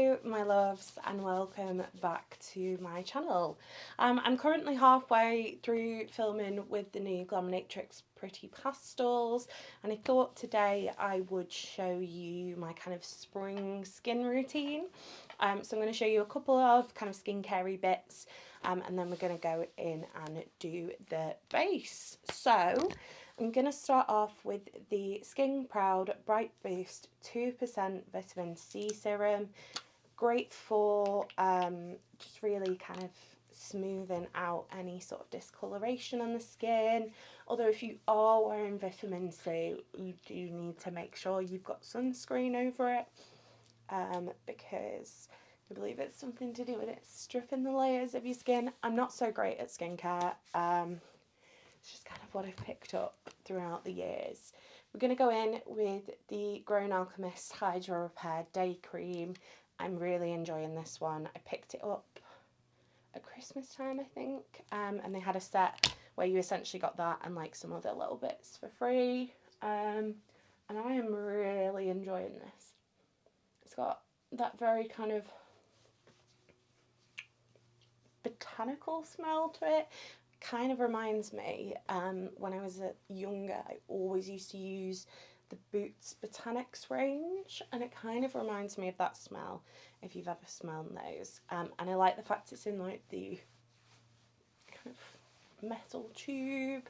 Hello my loves and welcome back to my channel. I'm currently halfway through filming with the new Glaminatrix Pretty Pastels, and I thought today I would show you my kind of spring skin routine. So I'm going to show you a couple of kind of skincare-y bits, and then we're going to go in and do the base. So I'm going to start off with the Skin Proud Bright Boost 2% Vitamin C Serum. Great for just really kind of smoothing out any sort of discoloration on the skin. Although if you are wearing vitamin C, you do need to make sure you've got sunscreen over it, because I believe it's something to do with it stripping the layers of your skin. I'm not so great at skincare. It's just kind of what I've picked up throughout the years. We're going to go in with the Grown Alchemist Hydro Repair Day Cream. I'm really enjoying this one. I picked it up at Christmas time, I think, and they had a set where you essentially got that and like some other little bits for free, and I am really enjoying this. It's got that very kind of botanical smell to it. Kind of reminds me, when I was younger, I always used to use the Boots Botanics range, and it kind of reminds me of that smell, if you've ever smelled those. And I like the fact it's in like the kind of metal tube,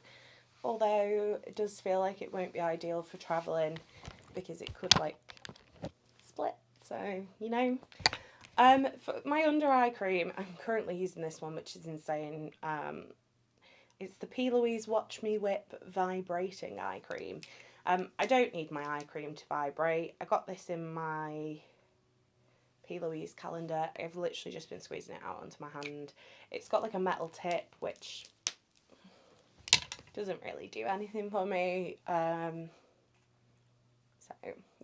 although it does feel like it won't be ideal for travelling because it could like split, so you know. For my under eye cream, I'm currently using this one, which is insane. It's the P. Louise Watch Me Whip Vibrating Eye Cream. I don't need my eye cream to vibrate. I got this in my P. Louise calendar. I've literally just been squeezing it out onto my hand. It's got like a metal tip, which doesn't really do anything for me. So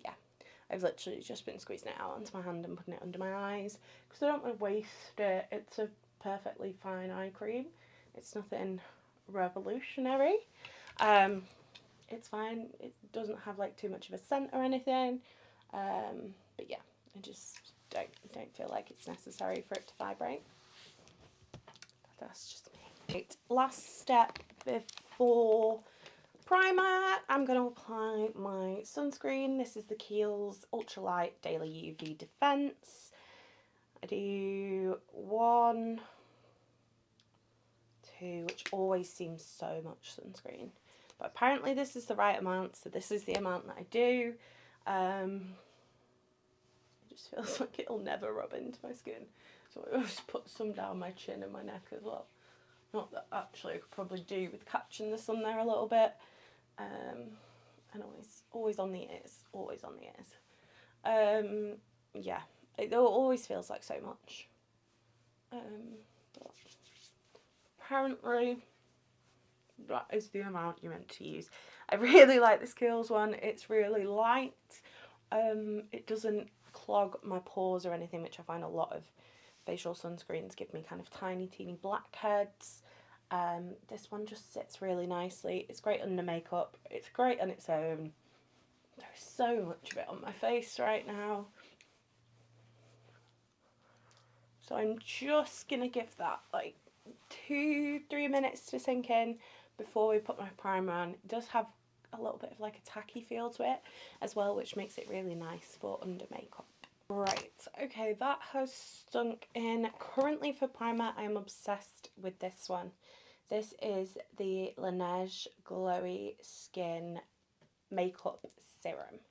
yeah, I've literally just been squeezing it out onto my hand and putting it under my eyes because I don't want to waste it. It's a perfectly fine eye cream. It's nothing revolutionary. It's fine. It doesn't have like too much of a scent or anything, but yeah, I just don't feel like it's necessary for it to vibrate. But that's just me. Right, last step before primer, I'm going to apply my sunscreen. This is the Kiehl's Ultralight Daily UV Defense. I do 1, 2, which always seems so much sunscreen, but apparently this is the right amount, so this is the amount that I do. It just feels like it'll never rub into my skin, so I always put some down my chin and my neck as well. Not that actually I could probably do with catching the sun there a little bit, and always on the ears, always on the ears. Yeah, it always feels like so much. But apparently that is the amount you're meant to use. I really like this Kiehl's one. It's really light. It doesn't clog my pores or anything, which I find a lot of facial sunscreens give me kind of tiny teeny blackheads. This one just sits really nicely. It's great under makeup. It's great on its own. There's so much of it on my face right now, so I'm just gonna give that like 2-3 minutes to sink in before we put my primer on. It does have a little bit of like a tacky feel to it as well, which makes it really nice for under makeup. Right, okay, that has sunk in. Currently for primer, I am obsessed with this one. This is the Laneige Glowy Skin Makeup Serum.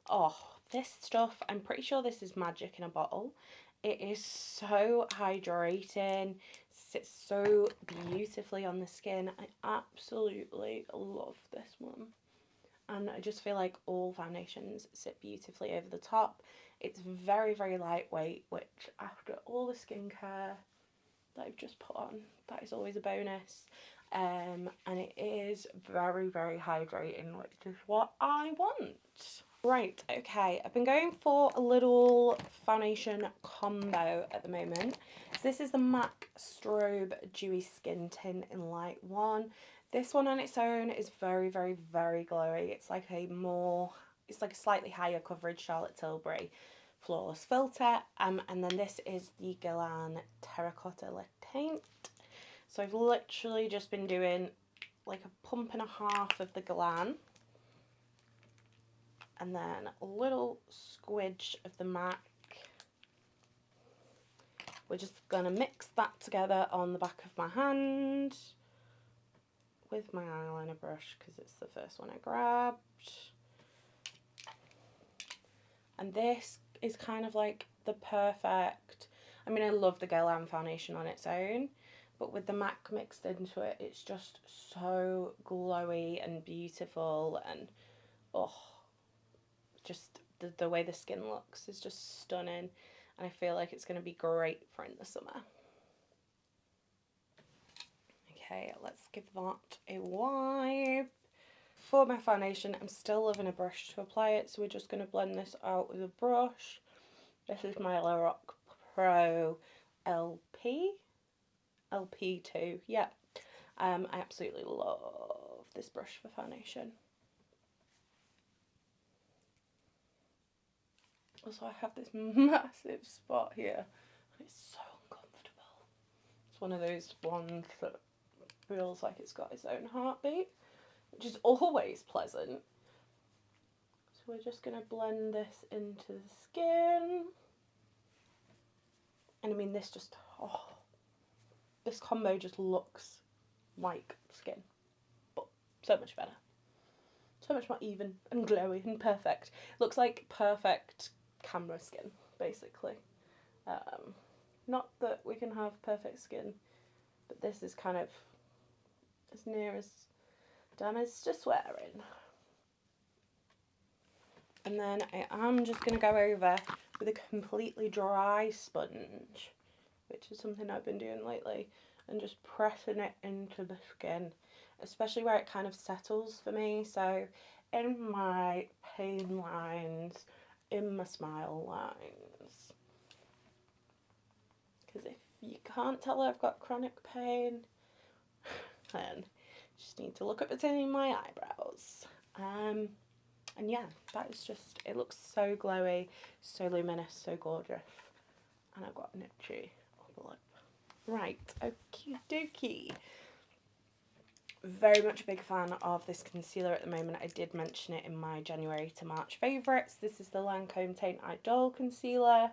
Oh, this stuff, I'm pretty sure this is magic in a bottle. It is so hydrating, sits so beautifully on the skin. I absolutely love this one. And I just feel like all foundations sit beautifully over the top. It's very, very lightweight, which after all the skincare that I've just put on, that is always a bonus. And it is very, very hydrating, which is what I want. Right, okay, I've been going for a little foundation combo at the moment. So this is the MAC Strobe Dewy Skin Tint in Light 1. This one on its own is very, very, very glowy. It's like a slightly higher coverage Charlotte Tilbury. flawless filter. And then this is the Guerlain Terracotta Lip Tint. So I've literally just been doing like a pump and a half of the Guerlain, and then a little squidge of the MAC. We're just going to mix that together on the back of my hand with my eyeliner brush because it's the first one I grabbed. And this is kind of like the perfect, I mean, I love the Guerlain foundation on its own, but with the MAC mixed into it, it's just so glowy and beautiful, and oh, just the way the skin looks is just stunning, and I feel like it's going to be great for in the summer. Okay, let's give that a wipe. For my foundation, I'm still loving a brush to apply it, so we're just going to blend this out with a brush. This is my Lorac Pro LP2, yeah. I absolutely love this brush for foundation. Also, I have this massive spot here. It's so uncomfortable. It's one of those ones that feels like it's got its own heartbeat, which is always pleasant. So we're just going to blend this into the skin. And I mean, this just, oh, this combo just looks like skin, but so much better. So much more even and glowy and perfect. Looks like perfect camera skin, basically. Not that we can have perfect skin, but this is kind of as near as done as to swearing. And then I am just going to go over with a completely dry sponge, which is something I've been doing lately, and just pressing it into the skin, especially where it kind of settles for me. So in my pain lines, in my smile lines. Because if you can't tell I've got chronic pain, then you just need to look up between my eyebrows. And yeah, that is just, it looks so glowy, so luminous, so gorgeous. And I've got an itchy upper lip. Right, okie dokie. Very much a big fan of this concealer at the moment. I did mention it in my January to March favourites. This is the Lancôme Teint Idole concealer.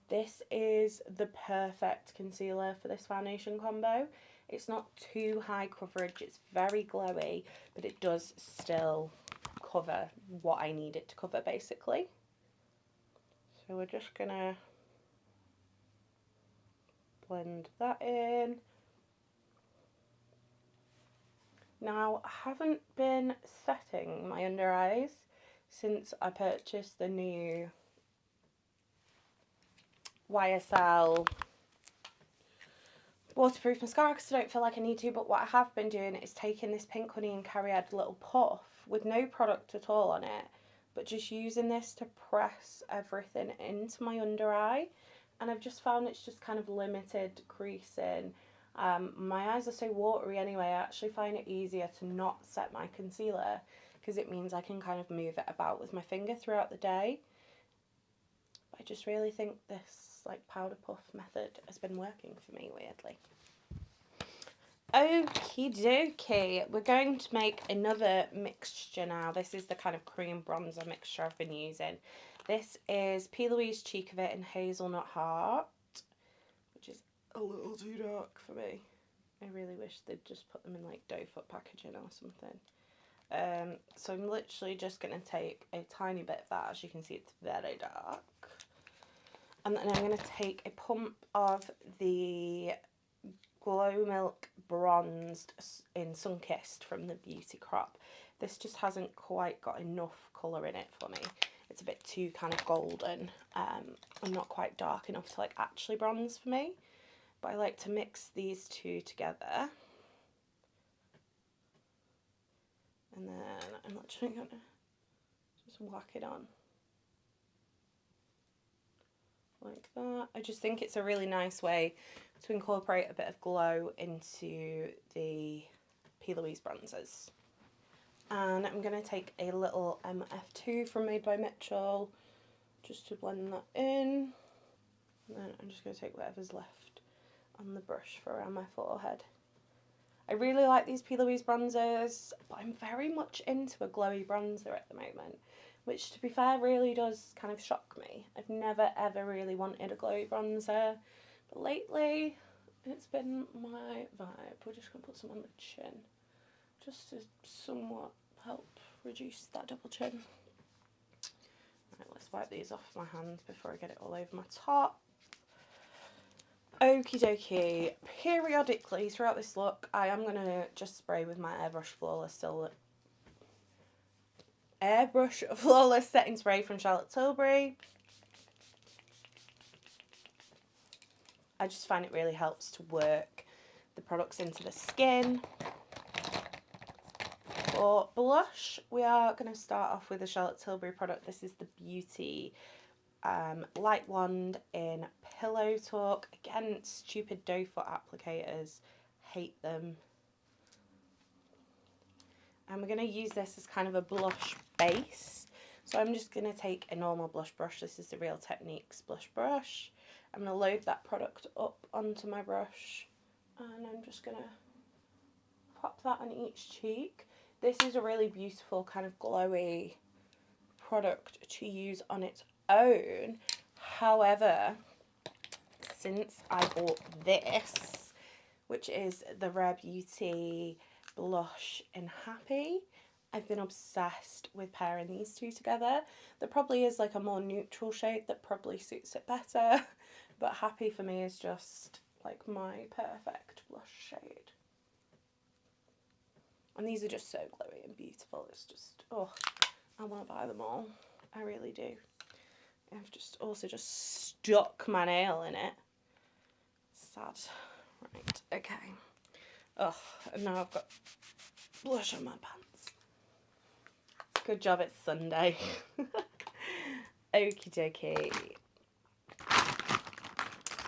This is the perfect concealer for this foundation combo. It's not too high coverage, it's very glowy, but it does still cover what I need it to cover, basically. So we're just gonna blend that in. Now, I haven't been setting my under eyes since I purchased the new YSL waterproof mascara because I don't feel like I need to, but what I have been doing is taking this Pink Honey and Cariad little puff with no product at all on it, but just using this to press everything into my under eye, and I've just found it's just kind of limited creasing. My eyes are so watery anyway, I actually find it easier to not set my concealer because it means I can kind of move it about with my finger throughout the day. But I just really think this like powder puff method has been working for me, weirdly. Okie dokie, we're going to make another mixture now. This is the kind of cream bronzer mixture I've been using. This is P. Louise Cheek of It in Hazelnut Heart, which is a little too dark for me. I really wish they'd just put them in like doe foot packaging or something. So I'm literally just going to take a tiny bit of that. As you can see, it's very dark. And then I'm going to take a pump of the Glow Milk Bronzed in Sunkissed from the Beauty Crop. This just hasn't quite got enough colour in it for me. It's a bit too kind of golden and not quite dark enough to like actually bronze for me. But I like to mix these two together. And then I'm actually going to just whack it on. Like that. I just think it's a really nice way to incorporate a bit of glow into the P. Louise bronzers. And I'm going to take a little MF2 from Made by Mitchell just to blend that in. And then I'm just going to take whatever's left on the brush for around my forehead. I really like these Pillowy bronzers, but I'm very much into a glowy bronzer at the moment, which to be fair really does kind of shock me. I've never ever really wanted a glowy bronzer, but lately it's been my vibe. We're just going to put some on the chin, just to somewhat help reduce that double chin. Right, let's wipe these off my hands before I get it all over my top. Okie dokie. Periodically throughout this look, I am going to just spray with my Airbrush Flawless Setting Spray from Charlotte Tilbury. I just find it really helps to work the products into the skin. For blush, we are going to start off with the Charlotte Tilbury product. This is the Beauty Light Wand in Pillow Talk. Again, stupid doe foot applicators. Hate them. And we're going to use this as kind of a blush base. So I'm just going to take a normal blush brush. This is the Real Techniques blush brush. I'm going to load that product up onto my brush. And I'm just going to pop that on each cheek. This is a really beautiful kind of glowy product to use on its own. However, since I bought this, which is the Rare Beauty blush in Happy, I've been obsessed with pairing these two together. There probably is like a more neutral shade that probably suits it better, but Happy for me is just like my perfect blush shade. And these are just so glowy and beautiful. It's just, oh, I want to buy them all. I really do. I've just also just stuck my nail in it. Sad. Right, okay. Oh, and now I've got blush on my pants. Good job it's Sunday. Okie dokie.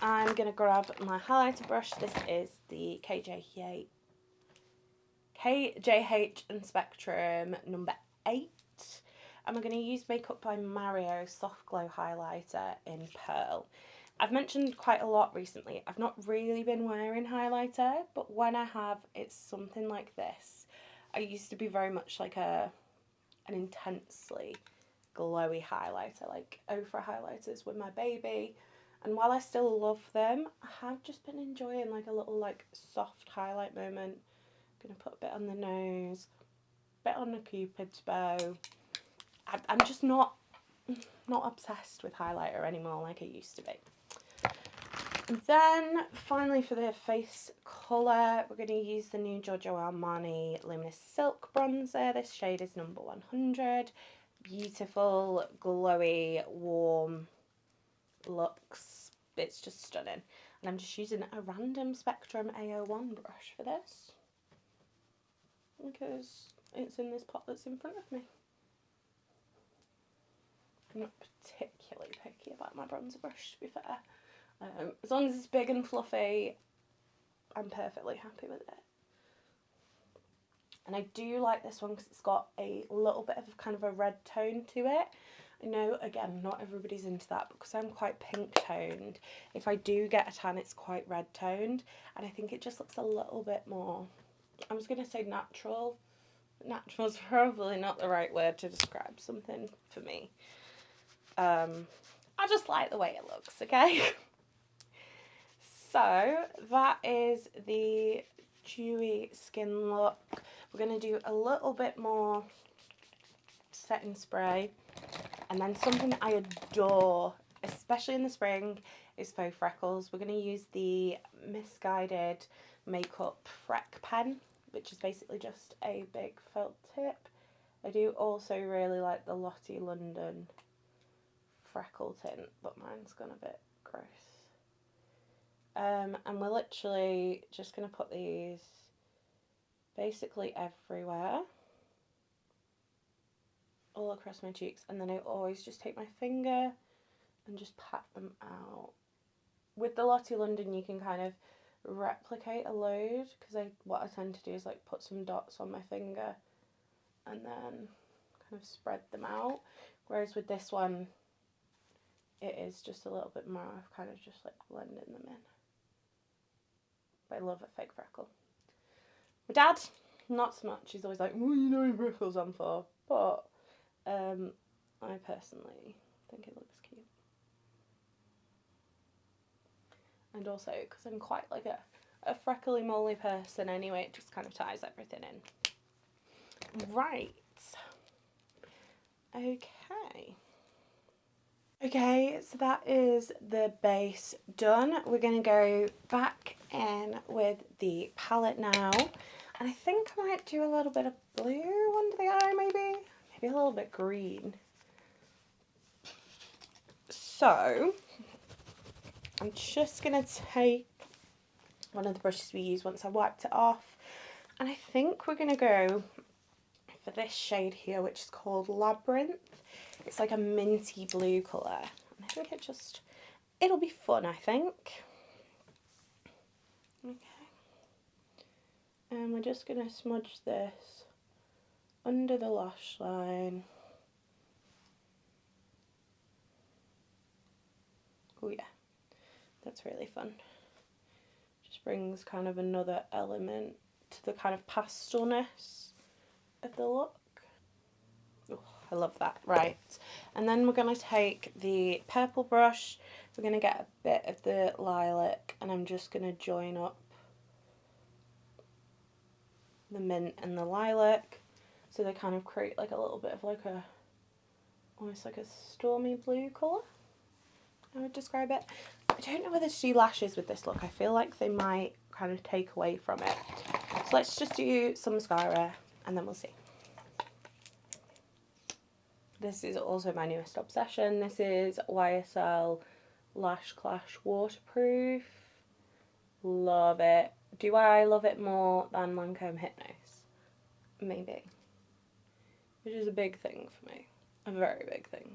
I'm going to grab my highlighter brush. This is the KJH and Spectrum number 8. And we're going to use Makeup by Marion Soft Glow Highlighter in Pearl. I've mentioned quite a lot recently. I've not really been wearing highlighter, but when I have, it's something like this. I used to be very much like an intensely glowy highlighter, like Ofra highlighters with my baby. And while I still love them, I have just been enjoying like a little like soft highlight moment. Gonna put a bit on the nose, a bit on the Cupid's bow. I'm just not obsessed with highlighter anymore like I used to be. And then finally for the face colour, we're going to use the new Giorgio Armani Luminous Silk Bronzer. This shade is number 100. Beautiful, glowy, warm looks. It's just stunning. And I'm just using a random Spectrum A01 brush for this, because it's in this pot that's in front of me. I'm not particularly picky about my bronzer brush, to be fair. As long as it's big and fluffy, I'm perfectly happy with it. And I do like this one because it's got a little bit of kind of a red tone to it. I know, again, not everybody's into that, because I'm quite pink toned. If I do get a tan, it's quite red toned, and I think it just looks a little bit more, I was going to say natural. Natural is probably not the right word to describe something for me. I just like the way it looks, okay? So that is the dewy skin look. We're going to do a little bit more setting spray, and then something I adore, especially in the spring, is faux freckles. We're going to use the Misguided Makeup Freck Pen, which is basically just a big felt tip. I do also really like the Lottie London freckle tint, but mine's gone a bit gross. And we're literally just going to put these basically everywhere, all across my cheeks, and then I always just take my finger and just pat them out. With the Lottie London you can kind of replicate a load, because what I tend to do is like put some dots on my finger and then kind of spread them out, whereas with this one it is just a little bit more. I've kind of just like blending them in. But I love a fake freckle. My dad, not so much. He's always like, "What are you doing freckles on for?" But I personally think it looks cute. And also, because I'm quite like a freckly moly person anyway, it just kind of ties everything in. Right. Okay. Okay, so that is the base done. We're going to go back in with the palette now. And I think I might do a little bit of blue under the eye, maybe. Maybe a little bit green. So, I'm just going to take one of the brushes we used once I wiped it off. And I think we're going to go for this shade here, which is called Labyrinth. It's like a minty blue colour. And I think it'll be fun, I think. Okay. And we're just going to smudge this under the lash line. Oh yeah, that's really fun. Just brings kind of another element to the kind of pastelness of the look. Oh, I love that. Right, and then we're going to take the purple brush. We're going to get a bit of the lilac, and I'm just going to join up the mint and the lilac, so they kind of create like a little bit of like almost like a stormy blue colour, I would describe it. I don't know whether to do lashes with this look. I feel like they might kind of take away from it. So let's just do some mascara and then we'll see. This is also my newest obsession. This is YSL Lash Clash Waterproof. Love it. Do I love it more than Lancôme Hypnose? Maybe. Which is a big thing for me. A very big thing.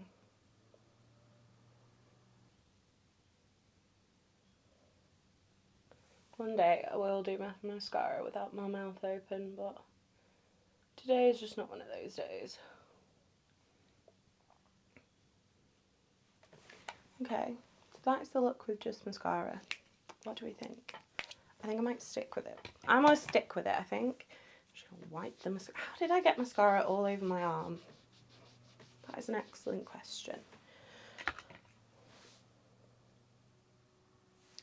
One day I will do my mascara without my mouth open, but today is just not one of those days. Okay, so that's the look with just mascara. What do we think? I think I might stick with it. I'm gonna stick with it, I think. Just wipe the mascara. How did I get mascara all over my arm? That is an excellent question.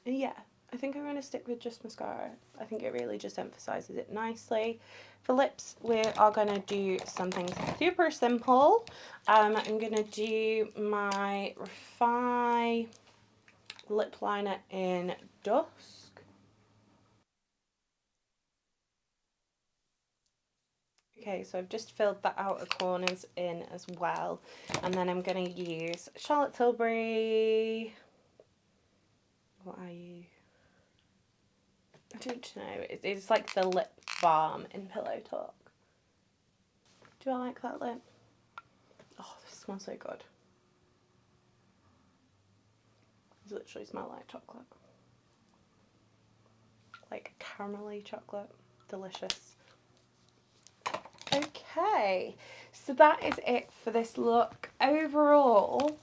Yeah, I think I'm going to stick with just mascara. I think it really just emphasises it nicely. For lips, we are going to do something super simple. I'm going to do my Refy lip liner in Dusk. Okay, so I've just filled the outer corners in as well. And then I'm going to use Charlotte Tilbury. What are you? I don't know. It's like the lip balm in Pillow Talk. Do I like that lip? Oh, this smells so good. It literally smells like chocolate. Like caramelly chocolate. Delicious. Okay, so that is it for this look. Overall,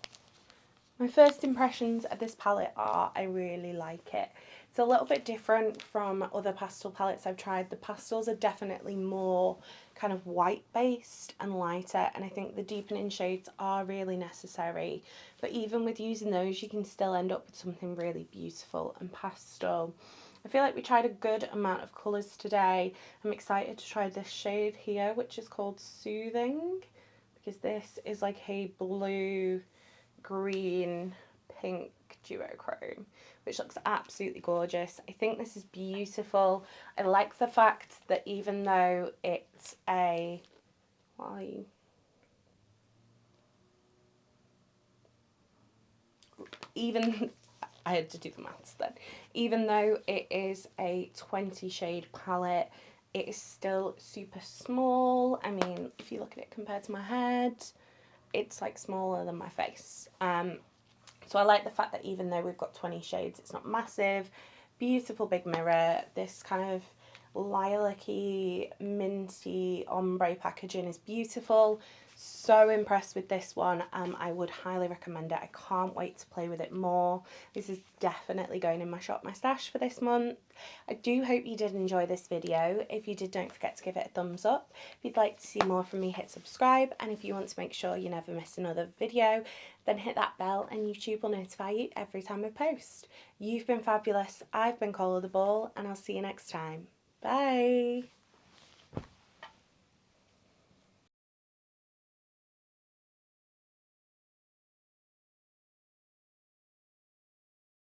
my first impressions of this palette are I really like it. It's a little bit different from other pastel palettes I've tried. The pastels are definitely more kind of white based and lighter, and I think the deepening shades are really necessary. But even with using those, you can still end up with something really beautiful and pastel. I feel like we tried a good amount of colours today. I'm excited to try this shade here, which is called Soothing, because this is like a blue, green, pink duochrome, which looks absolutely gorgeous. I think this is beautiful. I like the fact that even though it's a... What are you? Even... I had to do the maths then. Even though it is a 20 shade palette, it is still super small. I mean, if you look at it compared to my head, it's like smaller than my face. So I like the fact that even though we've got 20 shades, it's not massive. Beautiful big mirror. This kind of lilac-y, minty ombre packaging is beautiful. So impressed with this one. I would highly recommend it. I can't wait to play with it more. This is definitely going in my shop, my stash for this month. I do hope you did enjoy this video. If you did, don't forget to give it a thumbs up. If you'd like to see more from me, hit subscribe. And if you want to make sure you never miss another video, then hit that bell and YouTube will notify you every time I post. You've been fabulous. I've been Coleoftheball, and I'll see you next time. Bye!